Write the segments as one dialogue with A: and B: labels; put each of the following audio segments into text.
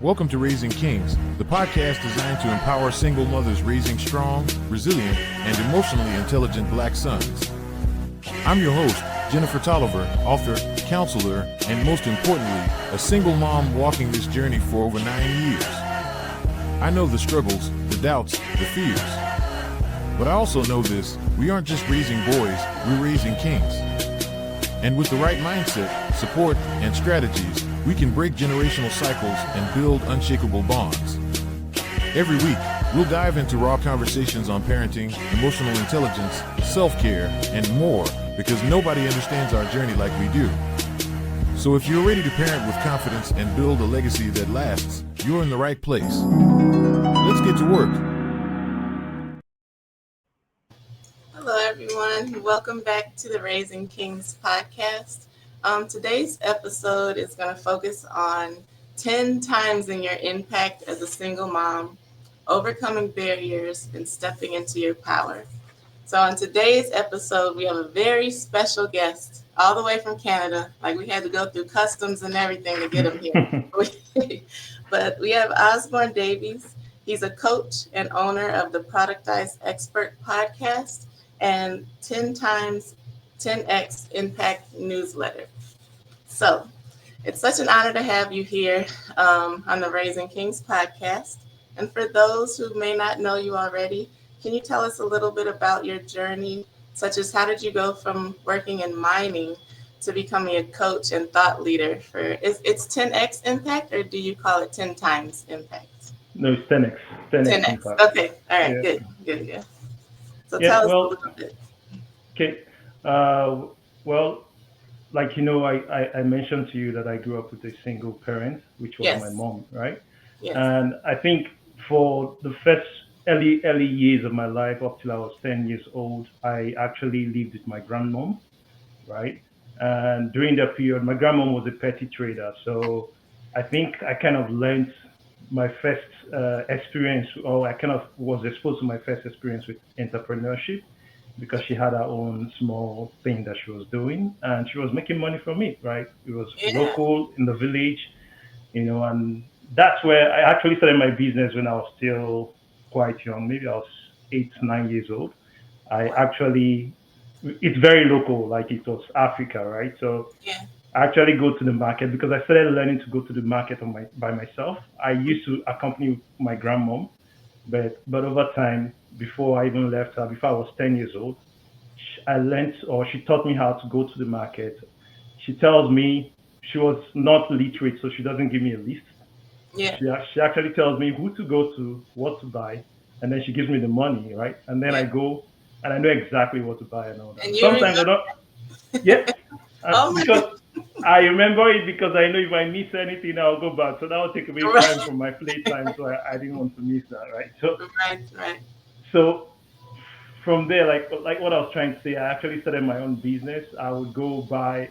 A: Welcome to Raising Kings, the podcast designed to empower single mothers raising strong, resilient, and emotionally intelligent black sons. I'm your host, Jennifer Tolliver, author, counselor, and most importantly, a single mom walking this journey for over 9 years. I know the struggles, the doubts, the fears. But I also know this, we aren't just raising boys, we're raising kings. And with the right mindset, support, and strategies, we can break generational cycles and build unshakable bonds. Every week, we'll dive into raw conversations on parenting, emotional intelligence, self-care, and more, because nobody understands our journey like we do. So if you're ready to parent with confidence and build a legacy that lasts, you're in the right place. Let's get to work.
B: Hello, everyone. Welcome back to the Raising Kings podcast. Today's episode is going to focus on 10 times in your impact as a single mom, overcoming barriers, and stepping into your power. So on today's episode, we have a very special guest all the way from Canada. Like, we had to go through customs and everything to get him here. But we have Osborne Davies. He's a coach and owner of the Productized Expert podcast and 10 times 10x Impact newsletter. So it's such an honor to have you here on the Raising Kings podcast. And for those who may not know you already, can you tell us a little bit about your journey, such as how did you go from working in mining to becoming a coach and thought leader for, it's 10x Impact, or do you call it 10 times Impact?
C: No, it's 10x. 10x impact.
B: Okay. All right.
C: Yeah.
B: Good. So tell us a little bit.
C: Okay. Well, like I mentioned to you that I grew up with a single parent, which was
B: Yes.
C: my mom, right?
B: Yes.
C: And I think for the first early years of my life, up till I was 10 years old, I actually lived with my grandmom, right? And during that period, my grandmom was a petty trader, so I think I kind of learned my first experience, or I kind of was exposed to my first experience with entrepreneurship, because she had her own small thing that she was doing, and she was making money from it, right? It was local in the village, and that's where I actually started my business when I was still quite young. Maybe I was 8, 9 years old. It's very local, like it was Africa, right? So I actually go to the market because I started learning to go to the market by myself. I used to accompany my grandmom, but over time, before I even left her, before I was 10 years old, she taught me how to go to the market. She tells me, she was not literate, so she doesn't give me a list.
B: Yeah.
C: She actually tells me who to go to, what to buy, and then she gives me the money, right? And then I go and I know exactly what to buy and all that.
B: And you
C: Sometimes I
B: remember?
C: don't. Yes.
B: Oh my
C: Because I remember it, because I know if I miss anything, I'll go back. So that will take away time from my playtime. So I didn't want to miss that, right? So
B: Right.
C: so from there, like what I was trying to say, I actually started my own business. I would go buy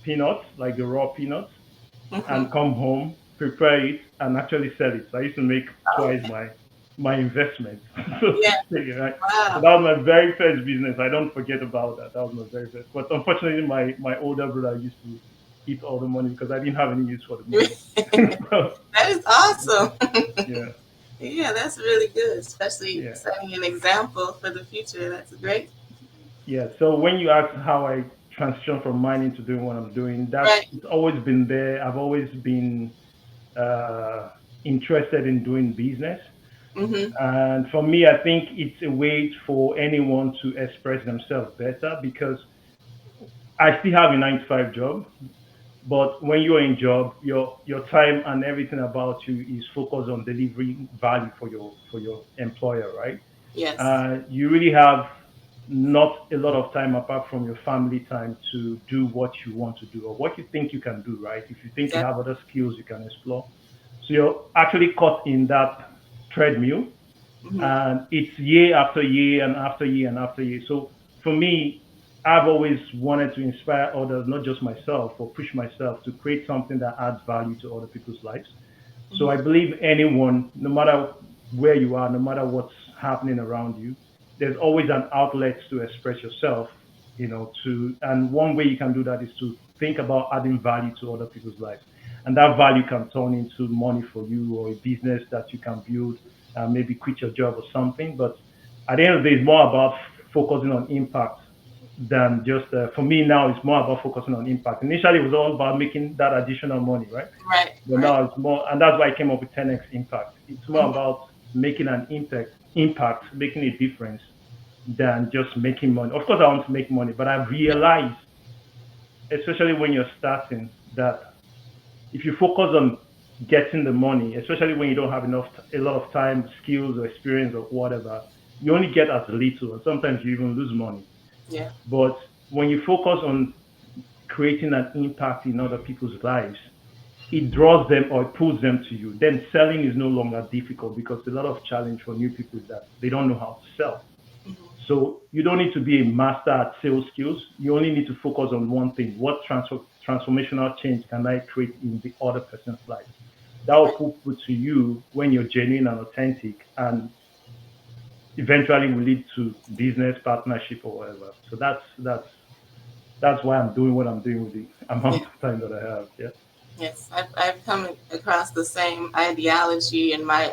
C: peanuts, like the raw peanuts, and come home, prepare it, and actually sell it. So I used to make twice my investment. So, right? So
B: Wow.
C: that was my very first business. I don't forget about that. That was my very first. But unfortunately, my older brother used to eat all the money because I didn't have any use for the money. So,
B: That is awesome.
C: yeah.
B: Yeah, that's really good, especially
C: Yeah.
B: setting an example for the future. That's great.
C: Yeah. So when you ask how I transitioned from mining to doing what I'm doing,
B: Right.
C: it's always been there. I've always been uh, interested in doing business.
B: Mm-hmm.
C: And for me, I think it's a way for anyone to express themselves better, because I still have a 9 to 5 job. But when you're in job, your time and everything about you is focused on delivering value for your employer, right?
B: Yes.
C: You really have not a lot of time apart from your family time to do what you want to do or what you think you can do, right? If you think you have other skills you can explore. So you're actually caught in that treadmill,
B: Mm-hmm.
C: and it's year after year and after year and after year. So for me, I've always wanted to inspire others, not just myself, or push myself to create something that adds value to other people's lives. So I believe anyone, no matter where you are, no matter what's happening around you, there's always an outlet to express yourself, and one way you can do that is to think about adding value to other people's lives. and that value can turn into money for you or a business that you can build, maybe quit your job or something. But at the end of the day, it's more about focusing on impact than just for me now. It's more about focusing on impact. Initially, it was all about making that additional money, right?
B: Right,
C: But
B: right.
C: now it's more, and that's why I came up with 10x impact. It's more
B: Mhm.
C: about making an impact, making a difference than just making money. Of course, I want to make money, but I've realized, especially when you're starting, that if you focus on getting the money, especially when you don't have a lot of time, skills, or experience, or whatever, you only get as little, and sometimes you even lose money.
B: Yeah,
C: But when you focus on creating an impact in other people's lives, it draws them or it pulls them to you. Then selling is no longer difficult because a lot of challenge for new people is that they don't know how to sell.
B: hmm,
C: So you don't need to be a master at sales skills. You only need to focus on one thing. What transformational change can I create in the other person's life? That will
B: right.
C: pull people to you when you're genuine and authentic, and eventually will lead to business partnership or whatever. So that's why I'm doing what I'm doing with the
B: Yeah.
C: amount of time that I have. Yeah,
B: Yes, I've come across the same ideology in my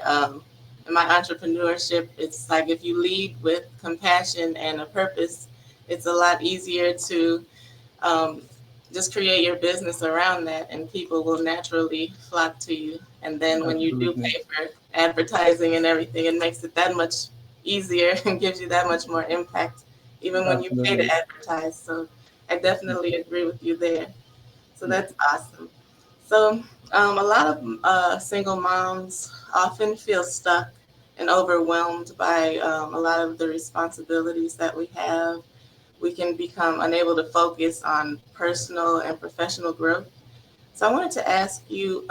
B: entrepreneurship. It's like if you lead with compassion and a purpose, it's a lot easier to um, just create your business around that, and people will naturally flock to you. And then when you do
C: absolutely.
B: pay for advertising and everything, it makes it that much easier and gives you that much more impact, even when you pay to
C: Absolutely.
B: advertise. So I definitely agree with you there. So that's awesome. So, a lot of single moms often feel stuck and overwhelmed by a lot of the responsibilities that we have. We can become unable to focus on personal and professional growth. So, I wanted to ask you,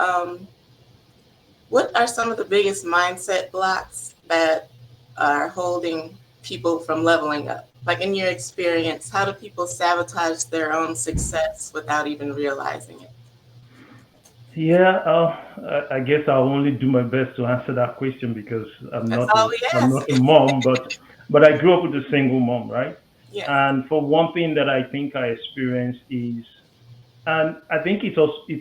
B: what are some of the biggest mindset blocks that are holding people from leveling up? Like in your experience, how do people sabotage their own success without even realizing it?
C: Yeah, I guess I'll only do my best to answer that question because
B: That's all we
C: I'm
B: ask.
C: not a mom, but I grew up with a single mom, right?
B: Yes.
C: And for one thing that I think I experienced is, and I think it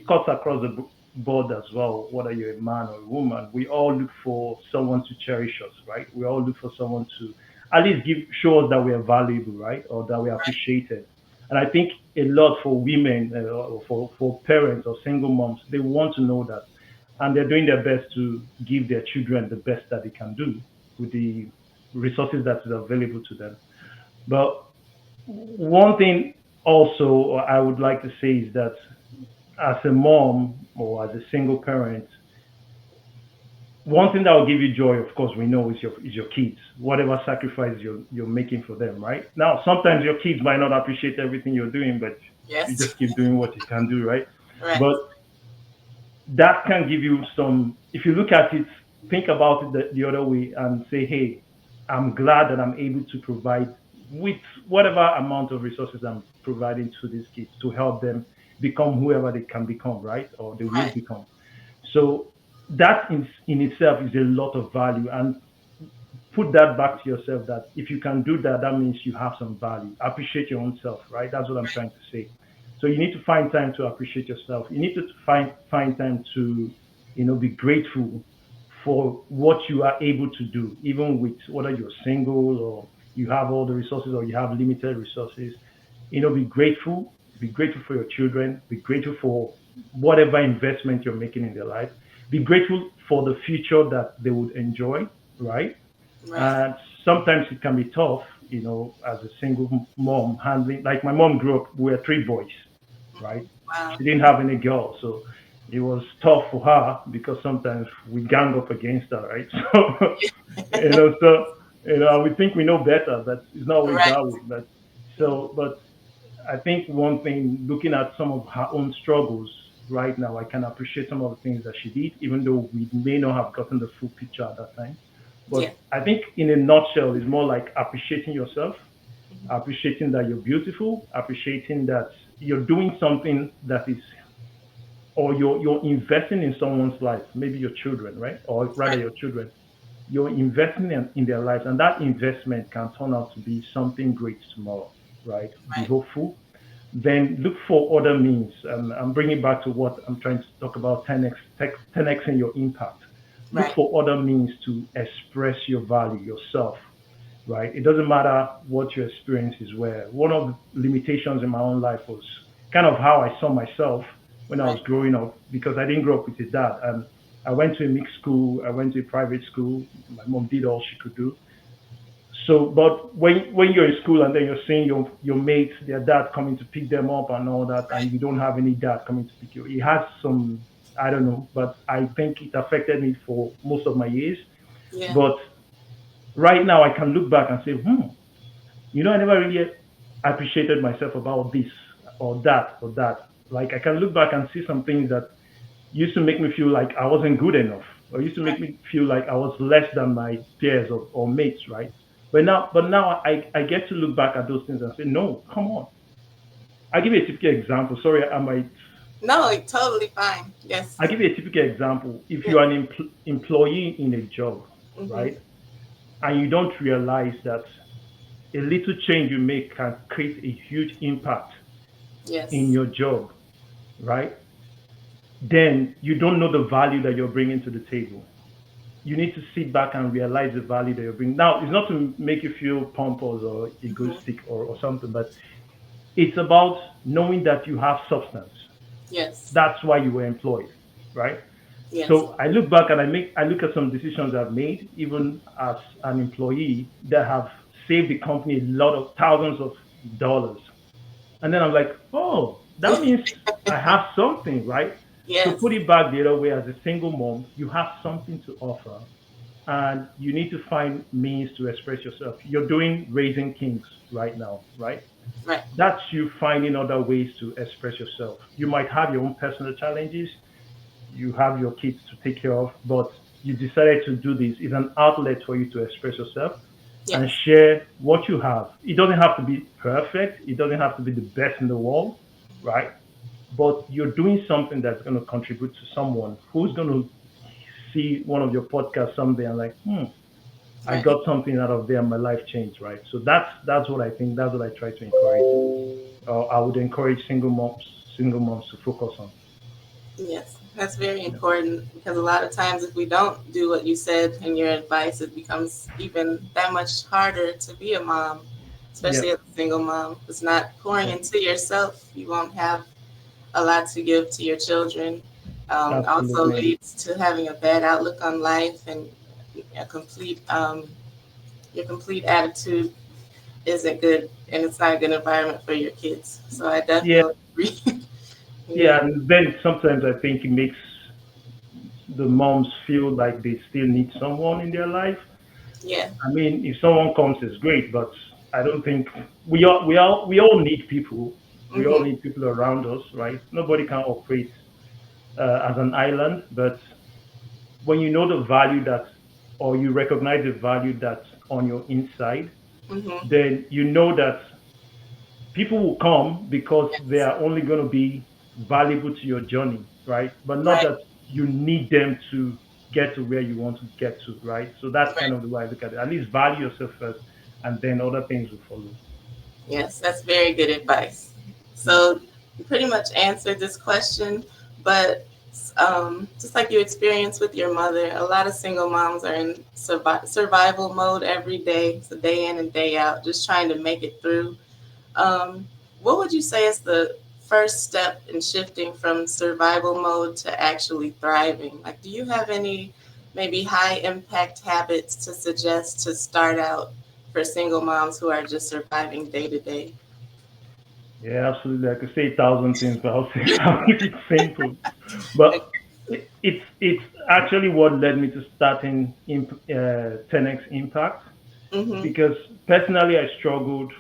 C: cuts across the board as well. Whether you're a man or a woman, we all look for someone to cherish us, right? We all look for someone to at least give show us that we are valuable, right, or that we are
B: Right.
C: appreciated. And I think a lot for women, or for parents or single moms, they want to know that, and they're doing their best to give their children the best that they can do with the resources that is available to them. But one thing also I would like to say is that as a mom or as a single parent, one thing that will give you joy, of course, we know is your kids. Whatever sacrifice you're making for them, right? Now, sometimes your kids might not appreciate everything you're doing, but you
B: Yes.
C: just keep doing what you can do, right?
B: Right.
C: But that can give you some. If you look at it, think about it the other way and say, hey, I'm glad that I'm able to provide with whatever amount of resources I'm providing to these kids to help them become whoever they can become, right? Or they will
B: Right.
C: become. So that in itself is a lot of value. And put that back to yourself that if you can do that, that means you have some value. Appreciate your own self, right? That's what I'm trying to say. So you need to find time to appreciate yourself. You need to find time to, be grateful for what you are able to do, even with whether you're single or you have all the resources or you have limited resources. Be grateful. Be grateful for your children. Be grateful for whatever investment you're making in their life. Be grateful for the future that they would enjoy, right?
B: Right.
C: And sometimes it can be tough, as a single mom handling. Like my mom grew up, we were three boys, right?
B: Wow.
C: She didn't have any girls, so it was tough for her because sometimes we gang up against her, right? So we think we know better, but it's not always
B: Right.
C: that way. But I think one thing, looking at some of her own struggles right now, I can appreciate some of the things that she did, even though we may not have gotten the full picture at that time.
B: Yeah.
C: But I think, in a nutshell, it's more like appreciating yourself, appreciating that you're beautiful, appreciating that you're doing something that is, or you're investing in someone's life, maybe your children, right? Or rather,
B: Right.
C: your children. You're investing in their lives, and that investment can turn out to be something great tomorrow, right? Be
B: Right.
C: hopeful, then look for other means. And I'm bringing back to what I'm trying to talk about 10x in your impact. Look
B: Right.
C: for other means to express your value, yourself, right? It doesn't matter what your experiences were. One of the limitations in my own life was kind of how I saw myself when I was
B: Right.
C: growing up because I didn't grow up with a dad. And I went to a mixed school, I went to a private school. My mom did all she could do. So, but when you're in school and then you're seeing your mates, their dad coming to pick them up and all that, and
B: Right.
C: you don't have any dad coming to pick you, it has some, I don't know, but I think it affected me for most of my years.
B: Yeah.
C: But right now, I can look back and say, I never really appreciated myself about this or that or that. Like I can look back and see some things that used to make me feel like I wasn't good enough, or used to make
B: Right.
C: me feel like I was less than my peers or mates, right? But now I get to look back at those things and say, no, come on. I give you a typical example. Sorry,
B: No, it's totally fine. Yes.
C: I give you a typical example. If
B: Yeah.
C: you are an employee in a job,
B: Mm-hmm.
C: right, and you don't realize that a little change you make can create a huge impact in
B: Yes.
C: your job, right? Then you don't know the value that you're bringing to the table. You need to sit back and realize the value that you're bringing. Now, it's not to make you feel pompous or
B: Mm-hmm.
C: egoistic or something, but it's about knowing that you have substance.
B: Yes.
C: That's why you were employed, right?
B: Yes.
C: So I look back and I look at some decisions I've made, even as an employee, that have saved the company a lot of thousands of dollars. And then I'm like, oh, that means I have something, right? So
B: Yes.
C: put it back the other way as a single mom, you have something to offer and you need to find means to express yourself. You're doing Raising Kings right now, right?
B: Right.
C: That's you finding other ways to express yourself. You might have your own personal challenges, you have your kids to take care of, but you decided to do this. It's an outlet for you to express yourself and
B: Yes.
C: share what you have. It doesn't have to be perfect, it doesn't have to be the best in the world, right? But you're doing something that's going to contribute to someone who's going to see one of your podcasts someday and like, I
B: Right.
C: got something out of there, my life changed, right? So that's what I think. That's what I try to encourage. I would encourage single moms to focus on.
B: Yes. That's very
C: You know.
B: important because a lot of times, if we don't do what you said in your advice, it becomes even that much harder to be a mom, especially
C: Yep.
B: as a single mom. It's not pouring
C: Yep.
B: into yourself. You won't have a lot to give to your children. Also
C: Absolutely.
B: leads to having a bad outlook on life and a your complete attitude isn't good, and it's not a good environment for your kids. So I
C: Yeah.
B: definitely agree. Yeah.
C: Yeah. And then sometimes I think it makes the moms feel like they still need someone in their life.
B: Yeah.
C: I mean, if someone comes, it's great, but I don't think we all need people. We all
B: Mm-hmm.
C: need people around us, right? Nobody can operate as an island, but when you know the value that, or you recognize the value that's on your inside,
B: Mm-hmm.
C: then you know that people will come because they
B: Yes.
C: are only going to be valuable to your journey, right? But not
B: Right.
C: that you need them to get to where you want to get to, right? So that's kind
B: Right.
C: of the way I look at it. At least value yourself first, and then other things will follow.
B: Yes, that's very good advice.
C: Yeah.
B: So you pretty much answered this question, but just like you experienced with your mother, a lot of single moms are in survival mode every day, so day in and day out, just trying to make it through. Um, what would you say is the first step in shifting from survival mode to actually thriving? Like, do you have any maybe high impact habits to suggest to start out for single moms who are just surviving day to day?
C: Yeah, absolutely. I could say 1,000 things, but I'll say I'll keep it simple. But it's actually what led me to starting 10x Impact
B: Mm-hmm.
C: because personally I struggled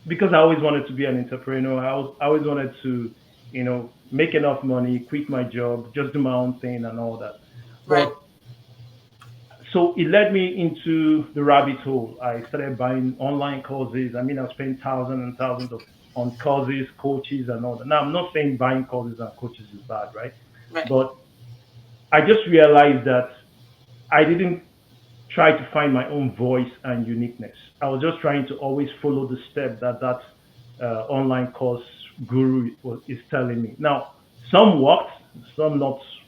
C: because I always wanted to be an entrepreneur. I always wanted to, make enough money, quit my job, just do my own thing and all that.
B: Right.
C: But so it led me into the rabbit hole. I started buying online courses. I mean, I spent thousands and thousands of on courses, coaches, and all that. Now, I'm not saying buying courses and coaches is bad, right?
B: Right.
C: But I just realized that I didn't try to find my own voice and uniqueness. I was just trying to always follow the step that online course guru is telling me. Now, some worked, some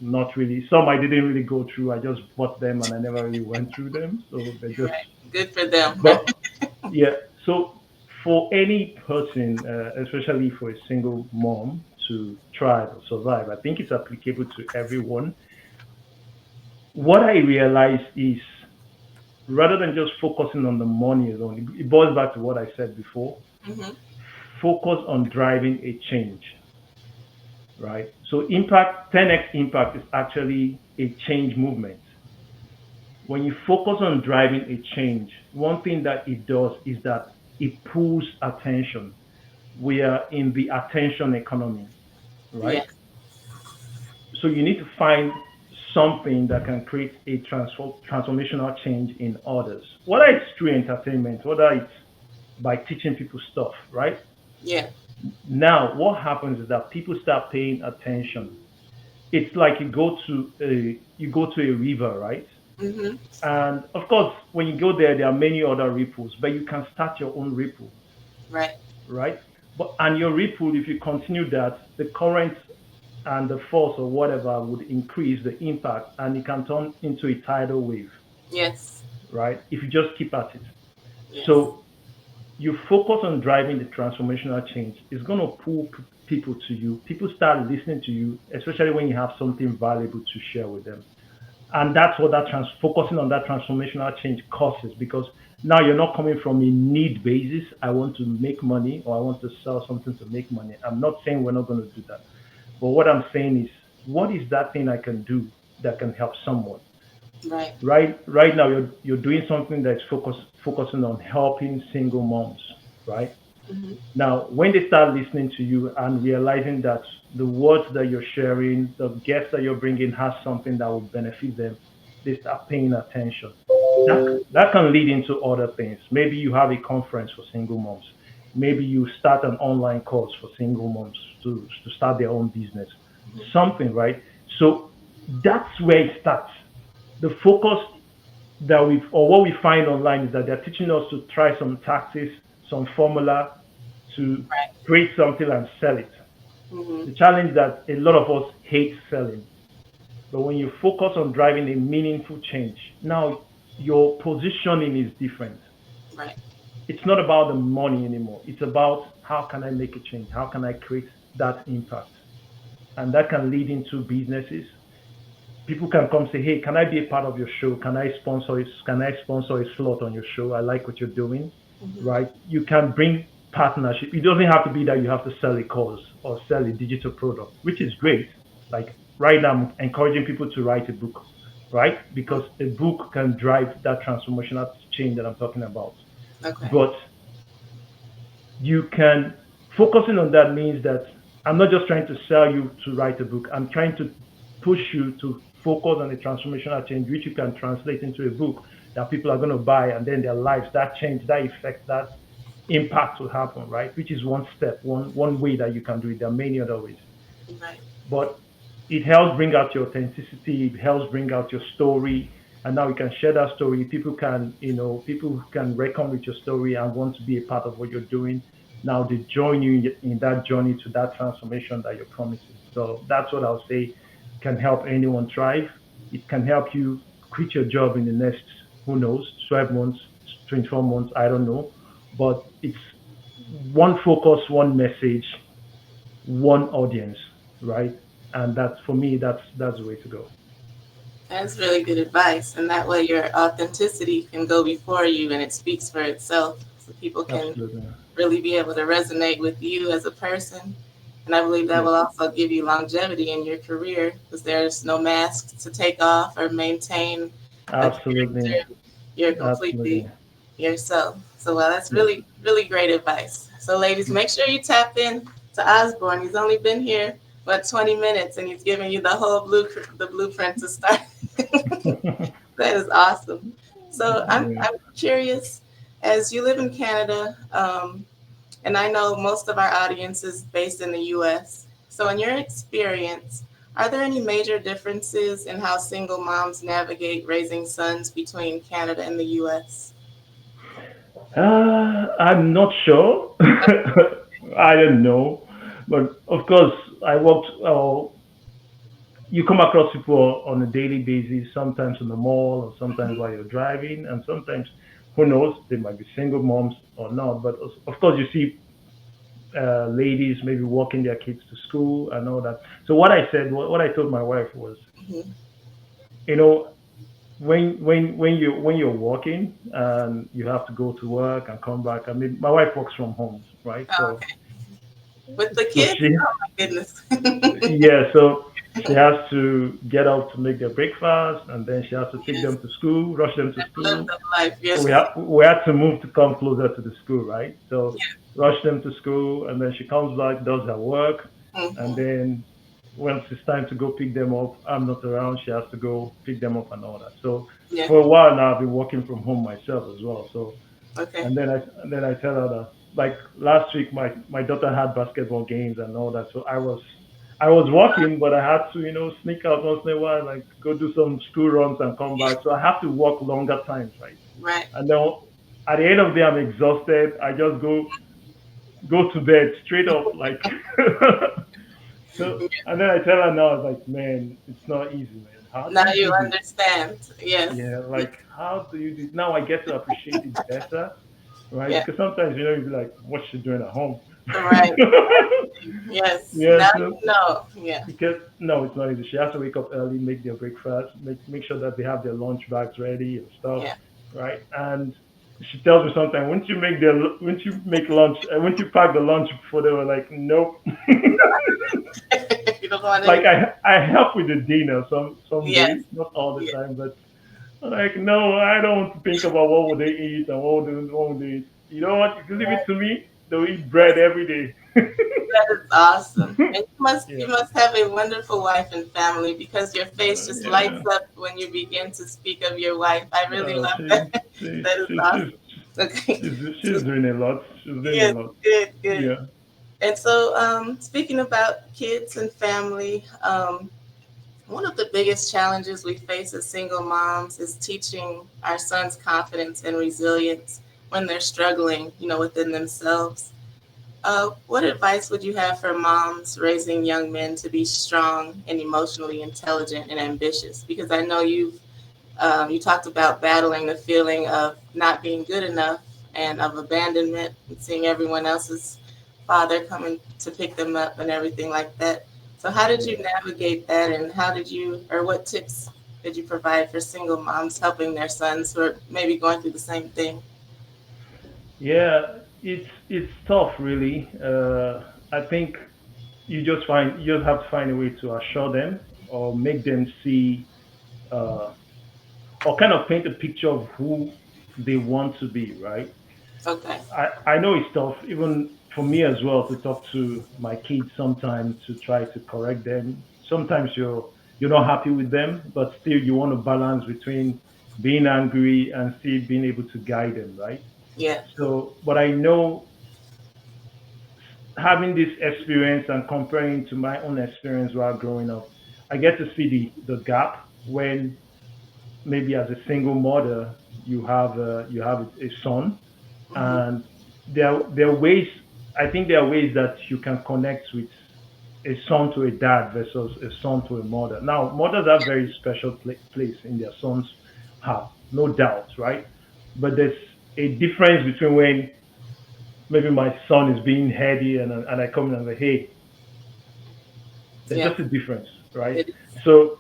C: not really. Some I didn't really go through. I just bought them and I never really went through them. So they just,
B: Right. Good for them.
C: but yeah. So for any person, especially for a single mom to thrive or survive, I think it's applicable to everyone. What I realized is rather than just focusing on the money alone, it boils back to what I said before.
B: Hmm.
C: Focus on driving a change, right? So impact 10x impact is actually a change movement. When you focus on driving a change, one thing that it does is that it pulls attention. We are in the attention economy, right?
B: Yes.
C: So you need to find something that can create a transformational change in others. Whether it's through entertainment, whether it's by teaching people stuff, right?
B: Yeah.
C: Now, what happens is that people start paying attention. It's like you go to a river, right?
B: Hmm.
C: And of course, when you go there, there are many other ripples, but you can start your own ripple,
B: Right.
C: right? But and your ripple, if you continue that, the current and the force or whatever would increase the impact, and it can turn into a tidal wave,
B: Yes.
C: right? If you just keep at it.
B: Yes.
C: So you focus on driving the transformational change, it's going to pull people to you. People start listening to you, especially when you have something valuable to share with them. And that's what focusing on that transformational change causes because now you're not coming from a need basis. I want to make money or I want to sell something to make money. I'm not saying we're not going to do that. But what I'm saying is, what is that thing I can do that can help someone?
B: Right.
C: Right now you're doing something that's focusing on helping single moms, right?
B: Hmm.
C: Now, when they start listening to you and realizing that the words that you're sharing, the guests that you're bringing has something that will benefit them, they start paying attention. That can lead into other things. Maybe you have a conference for single moms. Maybe you start an online course for single moms to start their own business. Something, right? So that's where it starts. The focus that what we find online is that they're teaching us to try some tactics, some formula to
B: Right.
C: create something and sell it.
B: Hmm.
C: The challenge is that a lot of us hate selling. But when you focus on driving a meaningful change, now your positioning is different.
B: Right.
C: It's not about the money anymore. It's about how can I make a change? How can I create that impact? And that can lead into businesses. People can come say, "Hey, can I be a part of your show? Can I sponsor a slot on your show? I like what you're doing."
B: Hmm.
C: Right? You can bring partnership. It doesn't have to be that you have to sell a course or sell a digital product, which is great. Like right now, I'm encouraging people to write a book, right? Because a book can drive that transformational change that I'm talking about.
B: Okay.
C: But you can focusing on that means that I'm not just trying to sell you to write a book. I'm trying to push you to focus on a transformational change, which you can translate into a book that people are going to buy, and then their lives, that change, that effect, that impact will happen, right? Which is one step, one way that you can do it. There are many other ways,
B: Right.
C: but it helps bring out your authenticity. It helps bring out your story, and now you can share that story. People can reckon with your story and want to be a part of what you're doing. Now they join you in that journey to that transformation that you're promising. So that's what I'll say can help anyone thrive. It can help you quit your job in the next, who knows, 12 months, 24 months, I don't know. But it's one focus, one message, one audience, right? And that's for me, that's the way to go.
B: That's really good advice. And that way your authenticity can go before you and it speaks for itself. So people can
C: Absolutely.
B: really be able to resonate with you as a person. And I believe that
C: Yes.
B: will also give you longevity in your career because there's no mask to take off or maintain a
C: Absolutely.
B: character. You're completely
C: Absolutely.
B: yourself. So, well, that's
C: Yes.
B: really, really great advice. So, ladies, make sure you tap in to Osborne. He's only been here, about 20 minutes, and he's giving you the blueprint to start. That is awesome. So,
C: Yeah.
B: I'm curious, as you live in Canada, and I know most of our audience is based in the US. So, in your experience, are there any major differences in how single moms navigate raising sons between Canada and the US?
C: I'm not sure. I don't know, but of course, I worked. You come across people on a daily basis, sometimes in the mall, or sometimes while you're driving, and sometimes, who knows, they might be single moms or not. But of course, you see ladies maybe walking their kids to school and all that. So what I said, what I told my wife was,
B: Hmm.
C: you know, when you're working and you have to go to work and come back. I mean, my wife works from home, right?
B: Oh,
C: So
B: okay. With the
C: so
B: kids?
C: she
B: Oh my goodness.
C: yeah, so she has to get up to make their breakfast, and then she has to take
B: Yes,
C: them to school, rush them to
B: live
C: school.
B: the life.
C: We
B: Yes.
C: have we had to move to come closer to the school, right? So
B: Yeah.
C: rush them to school, and then she comes back, does her work, and
B: Hmm.
C: then once it's time to go pick them up, I'm not around. She has to go pick them up and all that. So
B: Yeah.
C: for a while now, I've been working from home myself as well. So
B: Okay.
C: and then I tell her that, like, last week my daughter had basketball games and all that, so I was working, but I had to sneak out once in a while, like go do some school runs and come back. So I have to work longer times, right?
B: Right.
C: And then at the end of the day, I'm exhausted. I just go to bed straight up, like. So and then I tell her now, it's like, man, it's not easy, man. How do
B: Now
C: you
B: you
C: do this?
B: understand. Yes.
C: Yeah,
B: Yeah.
C: like, how do you do? Now I get to appreciate it better, right?
B: Yeah.
C: Because sometimes you'd be like, what's she doing at home?
B: Right. Yes.
C: Yeah,
B: Now
C: so
B: you know. Yeah.
C: because no, it's not easy. She has to wake up early, make their breakfast, make sure that they have their lunch bags ready and stuff,
B: Yeah.
C: right? And she tells me sometimes, wouldn't you make lunch? Wouldn't you pack the lunch before they were like, nope.
B: You don't want
C: Like
B: anything.
C: I help with the dinner some
B: Yes.
C: days, not all the
B: Yeah.
C: time, but like, no, I don't want to think about what would they eat and what would they eat. You know what? If you leave it
B: Right.
C: to me, they'll eat bread
B: Yes.
C: every day.
B: That is awesome. And you
C: Yeah.
B: must have a wonderful wife and family because your face just lights
C: Yeah.
B: up when you begin to speak of your wife. I really
C: Uh,
B: love
C: she,
B: that.
C: she,
B: That is
C: she,
B: awesome.
C: she's,
B: Okay.
C: she's
B: So,
C: doing a lot. She's doing a
B: yes,
C: lot.
B: good, good.
C: Yeah.
B: And so, speaking about kids and family, one of the biggest challenges we face as single moms is teaching our sons confidence and resilience when they're struggling, within themselves. What advice would you have for moms raising young men to be strong and emotionally intelligent and ambitious? Because I know you talked about battling the feeling of not being good enough and of abandonment and seeing everyone else's father coming to pick them up and everything like that. So how did you
C: Yeah.
B: navigate that, and or what tips did you provide for single moms helping their sons who are maybe going through the same thing?
C: Yeah. It's tough, really. I think you just have to find a way to assure them or make them see, uh, or kind of paint a picture of who they want to be, right?
B: Okay.
C: I know it's tough, even for me as well, to talk to my kids sometimes to try to correct them. Sometimes you're not happy with them, but still you want to balance between being angry and still being able to guide them, right?
B: Yeah.
C: So, but I know, having this experience and comparing to my own experience while growing up, I get to see the gap when maybe as a single mother you have a son,
B: Hmm.
C: and there are ways. I think there are ways that you can connect with a son to a dad versus a son to a mother. Now, mothers have very special place in their son's heart, no doubt, right? But there's a difference between when maybe my son is being heady and I come in and say, hey, there's
B: Yeah.
C: just a difference, right?
B: It,
C: So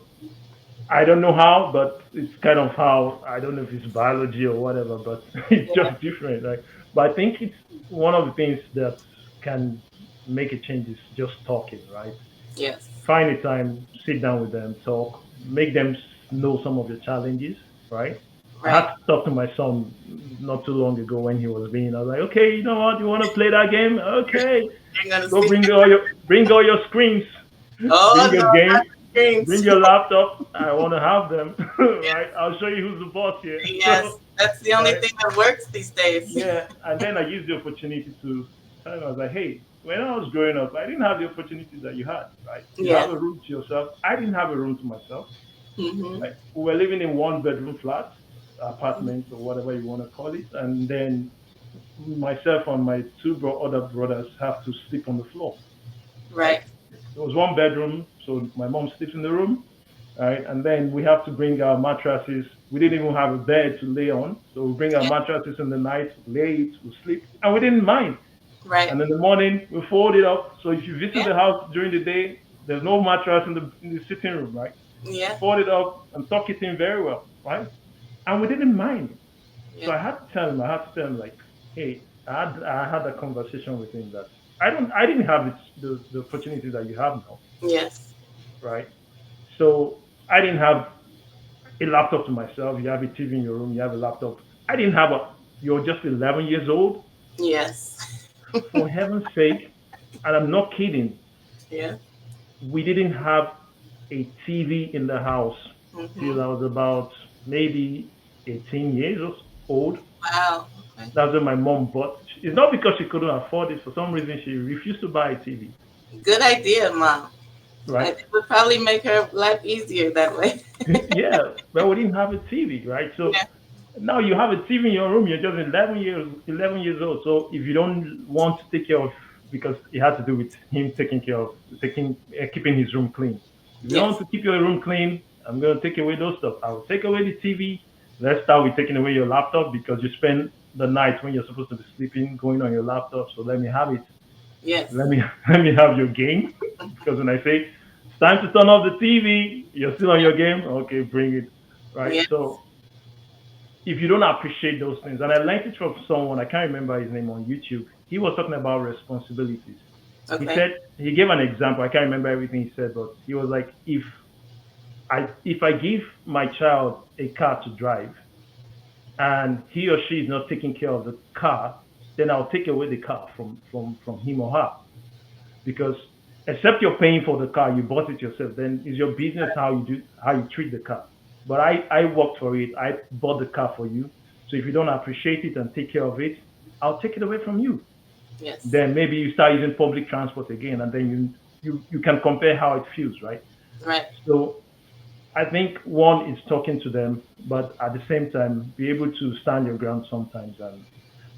C: I don't know how, but it's kind of how, I don't know if it's biology or whatever, but it's
B: yeah.
C: just different, right? But I think it's one of the things that can make a change is just talking, right?
B: Yes.
C: Find a time, sit down with them, talk, make them know some of the challenges, right? I had
B: Right.
C: to talk to my son not too long ago when he was being. I was like, okay, you know what? You want to play that game? Okay,
B: You're gonna
C: go
B: see.
C: bring all your screens,
B: Oh
C: bring
B: no,
C: your
B: not
C: games,
B: the
C: bring
B: dreams.
C: your laptop. I want to have them,
B: Yes.
C: right? I'll show you who's the boss here. So,
B: Yes. That's the only
C: right,
B: thing that works these days.
C: yeah. And then I used the opportunity to tell him, I was like, hey, when I was growing up, I didn't have the opportunities that you had, right? You have
B: Yes.
C: a room to yourself. I didn't have a room to myself,
B: Hmm.
C: right? We were living in one bedroom flats, apartments, or whatever you want to call it. And then myself and my other brothers have to sleep on the floor, right?
B: Right.
C: It was one bedroom, so my mom sleeps in the room, right? And then we have to bring our mattresses. We didn't even have a bed to lay on, so we bring our
B: Yeah.
C: mattresses in the night, lay it, we sleep, and we didn't mind.
B: Right.
C: And in the morning, we fold it up. So if you visit
B: Yeah.
C: the house during the day, there's no mattress in the sitting room, right? You
B: Yeah.
C: fold it up and tuck it in very well, right? And we didn't mind. So
B: Yeah.
C: I had to tell him like, hey, I had a conversation with him that I didn't have the opportunity that you have now,
B: Yes.
C: right? So I didn't have a laptop to myself. You have a TV in your room. You have a laptop. I didn't have a. You're just 11 years old,
B: Yes.
C: for heaven's sake, and I'm not kidding.
B: Yeah.
C: We didn't have a TV in the house till
B: Mm-hmm.
C: I was about maybe 18 years old.
B: Wow. Okay.
C: That's when my mom bought. It's not because she couldn't afford it. For some reason, she refused to buy a TV,
B: Good idea, Mom.
C: right?
B: It would probably make her life easier that way.
C: Yeah, but we didn't have a TV, right? So
B: Yeah.
C: now you have a TV in your room. You're just 11 years old. So if you don't want to take care of, because it has to do with him taking care of keeping his room clean. If you don't want
B: Yes.
C: to keep your room clean, I'm gonna take away those stuff. I will take away the TV. Let's start with taking away your laptop because you spend the night when you're supposed to be sleeping going on your laptop. So let me have it.
B: Yes.
C: Let me let me have your game. Because when I say it's time to turn off the TV, you're still on your game. Okay, bring it. Right.
B: Yeah.
C: So if you don't appreciate those things, and I learned it from someone, I can't remember his name on YouTube. He was talking about responsibilities. He
B: Okay.
C: said he gave an example. I can't remember everything he said, but he was like, if I give my child a car to drive and he or she is not taking care of the car, then I'll take away the car from him or her because except you're paying for the car, you bought it yourself. Then it's your business how you treat the car. But I worked for it. I bought the car for you. So if you don't appreciate it and take care of it, I'll take it away from you.
B: Yes.
C: Then maybe you start using public transport again, and then you can compare how it feels, right?
B: Right.
C: So I think one is talking to them, but at the same time be able to stand your ground sometimes and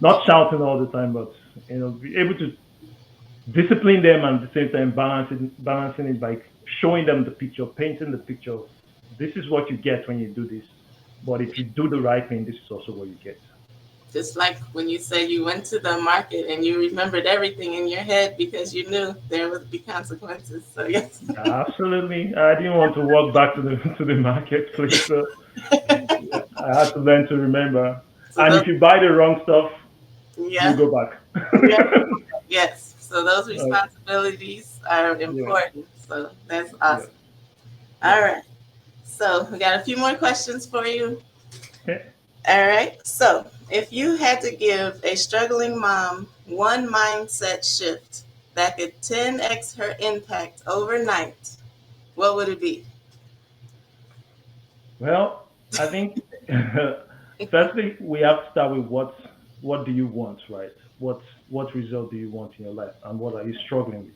C: not shouting all the time, but be able to discipline them and at the same time balancing it by showing them the picture, painting the picture of this is what you get when you do this. But if you do the right thing, this is also what you get.
B: Just like when you say you went to the market and you remembered everything in your head because you knew there would be consequences. So yes.
C: Absolutely. I didn't want to walk back to the to the marketplace, so yeah, I had to learn to remember.
B: So
C: And
B: those,
C: if you buy the wrong stuff, you
B: yeah,
C: go back.
B: yeah, yes. So those
C: Right.
B: responsibilities are
C: Yeah.
B: important. So that's
C: Yeah.
B: awesome.
C: Yeah.
B: All right. So we got a few more questions for you.
C: Okay.
B: All right. So if you had to give a struggling mom one mindset shift that could 10x her impact overnight, what would it be?
C: Well, I think firstly we have to start with what do you want, right? What result do you want in your life, and what are you struggling with?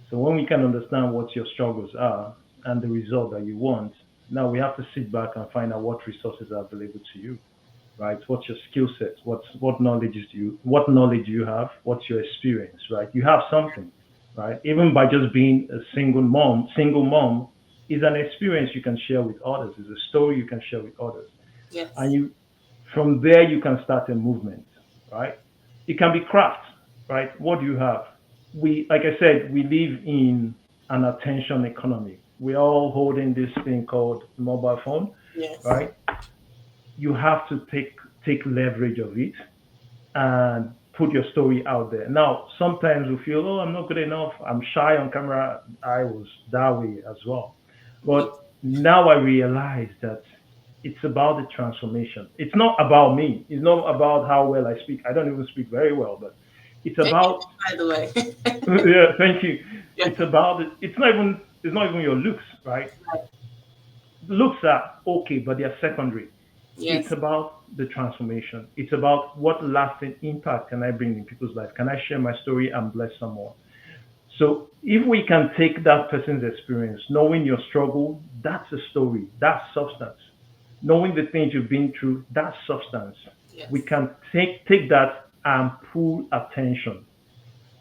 C: So when we can understand what your struggles are and the result that you want, now we have to sit back and find out what resources are available to you, right? What's your skill set? What knowledge do you have? What's your experience, right? You have something, right? Even by just being a single mom is an experience you can share with others, is a story you can share with others. And
B: Yes.
C: you from there you can start a movement, right? It can be craft, right? What do you have? We like I said, we live in an attention economy. We're all holding this thing called mobile phone,
B: Yes.
C: right? You have to take leverage of it and put your story out there. Now, sometimes we feel, oh, I'm not good enough. I'm shy on camera. I was that way as well.
B: Me
C: But now I realize that it's about the transformation. It's not about me. It's not about how well I speak. I don't even speak very well, but it's
B: too.
C: about
B: By the way.
C: yeah, thank you.
B: Yeah.
C: It's about it's not even your looks, right?
B: Right.
C: Looks are okay, but they are secondary. It's
B: Yes.
C: about the transformation. It's about what lasting impact can I bring in people's life? Can I share my story and bless someone? So if we can take that person's experience, knowing your struggle, that's a story, that's substance. Knowing the things you've been through, that's substance. We
B: Yes.
C: can take that and pull attention.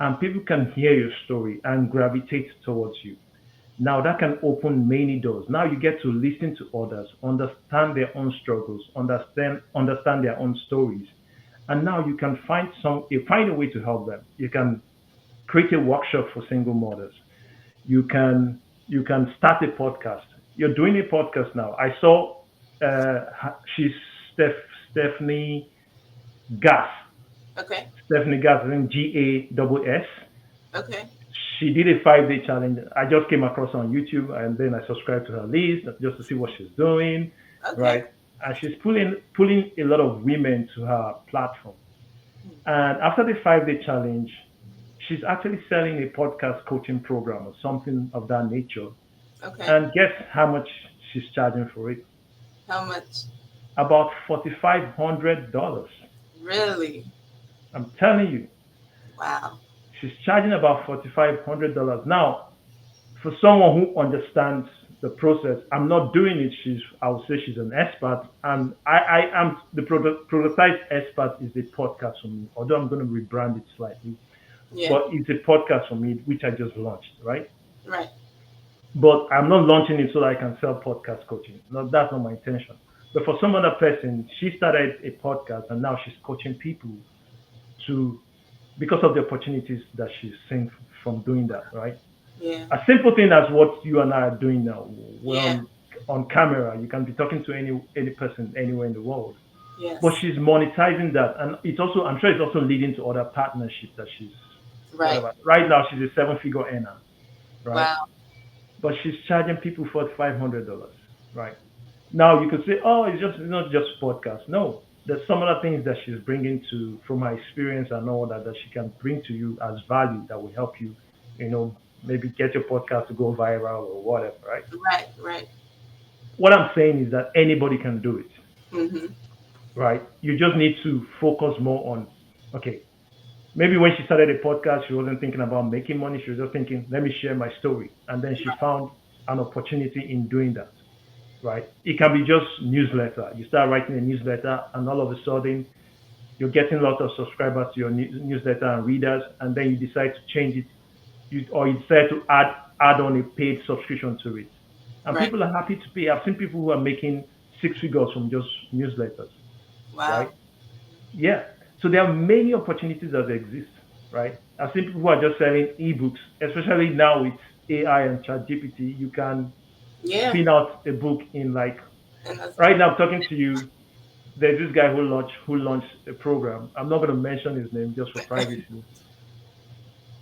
C: And people can hear your story and gravitate towards you. Now that can open many doors. Now you get to listen to others, understand their own struggles, understand their own stories, and now you can find a way to help them. You can create a workshop for single mothers. You can start a podcast. You're doing a podcast now. I saw she's Stephanie Gass.
B: Okay.
C: Stephanie Gass, I think Gass.
B: Okay.
C: She did a 5 day challenge. I just came across her on YouTube and then I subscribed to her list just to see what she's doing,
B: Okay.
C: right? And she's pulling a lot of women to her platform. And after the 5 day challenge, she's actually selling a podcast coaching program or something of that nature.
B: Okay.
C: And guess how much she's charging for it?
B: How much?
C: About $4,500.
B: Really?
C: I'm telling you,
B: Wow.
C: she's charging about $4,500. Now, for someone who understands the process, I'm not doing it. I would say she's an expert, and I am the prototype expert is a podcast for me. Although I'm going to rebrand it slightly,
B: Yeah.
C: but it's a podcast for me, which I just launched, right?
B: Right.
C: But I'm not launching it so that I can sell podcast coaching. No, that's not my intention. But for some other person, she started a podcast and now she's coaching people to because of the opportunities that she's seeing from doing that, right?
B: Yeah.
C: A simple thing as what you and I are doing now. We're
B: Yeah.
C: on camera. You can be talking to any person anywhere in the world. But
B: Yes.
C: she's monetizing that, and I'm sure it's also leading to other partnerships that she's
B: Right.
C: whatever. Right now, she's a seven-figure earner, right?
B: Wow.
C: But she's charging people $4,500, right? Now you could say, oh, it's not just podcast. No, there's some other things that she's bringing to from her experience and all that she can bring to you as value that will help you, maybe get your podcast to go viral or whatever, right?
B: Right. Right.
C: What I'm saying is that anybody can do it,
B: Mhm.
C: right? You just need to focus more on, okay, maybe when she started a podcast, she wasn't thinking about making money. She was just thinking, let me share my story. And then she found an opportunity in doing that, right? It can be just newsletter. You start writing a newsletter, and all of a sudden, you're getting a lot of subscribers to your newsletter and readers, and then you decide to change it, or you decide to add on a paid subscription to it. And
B: Right.
C: people are happy to pay. I've seen people who are making six figures from just newsletters, right?
B: Wow.
C: Yeah. So there are many opportunities that exist, right? I've seen people who are just selling ebooks, especially now with AI and ChatGPT. You can
B: Yeah.
C: spin out a book in like
B: And that's
C: right now. I'm talking to you. There's this guy who launched a program. I'm not going to mention his name just for privacy.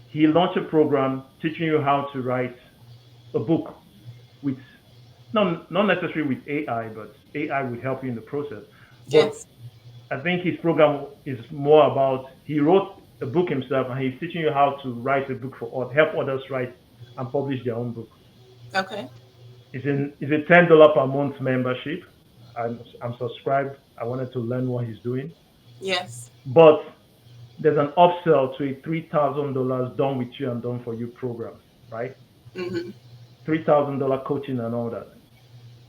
C: He launched a program teaching you how to write a book with not necessarily with AI, but AI would help you in the process. But
B: yes.
C: I think his program is more about he wrote a book himself and he's teaching you how to write a book help others write and publish their own book.
B: Okay.
C: It's a $10 per month membership. I'm subscribed. I wanted to learn what he's doing,
B: Yes.
C: but there's an upsell to a $3,000 done with you and done for you program, right?
B: Mhm.
C: $3,000 coaching and all that.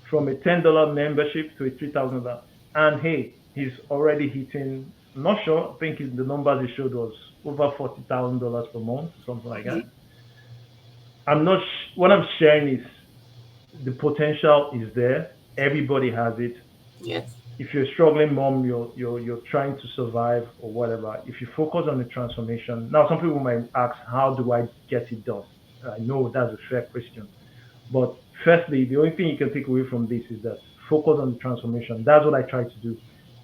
C: From a $10 membership to a $3,000. And hey, he's already hitting, I'm not sure, I think the numbers he showed was over $40,000 per month, something like that.
B: Mhm.
C: What I'm sharing is the potential is there. Everybody has it.
B: Yes.
C: If you're a struggling mom, you're trying to survive or whatever, if you focus on the transformation. Now, some people might ask, how do I get it done? I know that's a fair question. But firstly, the only thing you can take away from this is that focus on the transformation. That's what I try to do.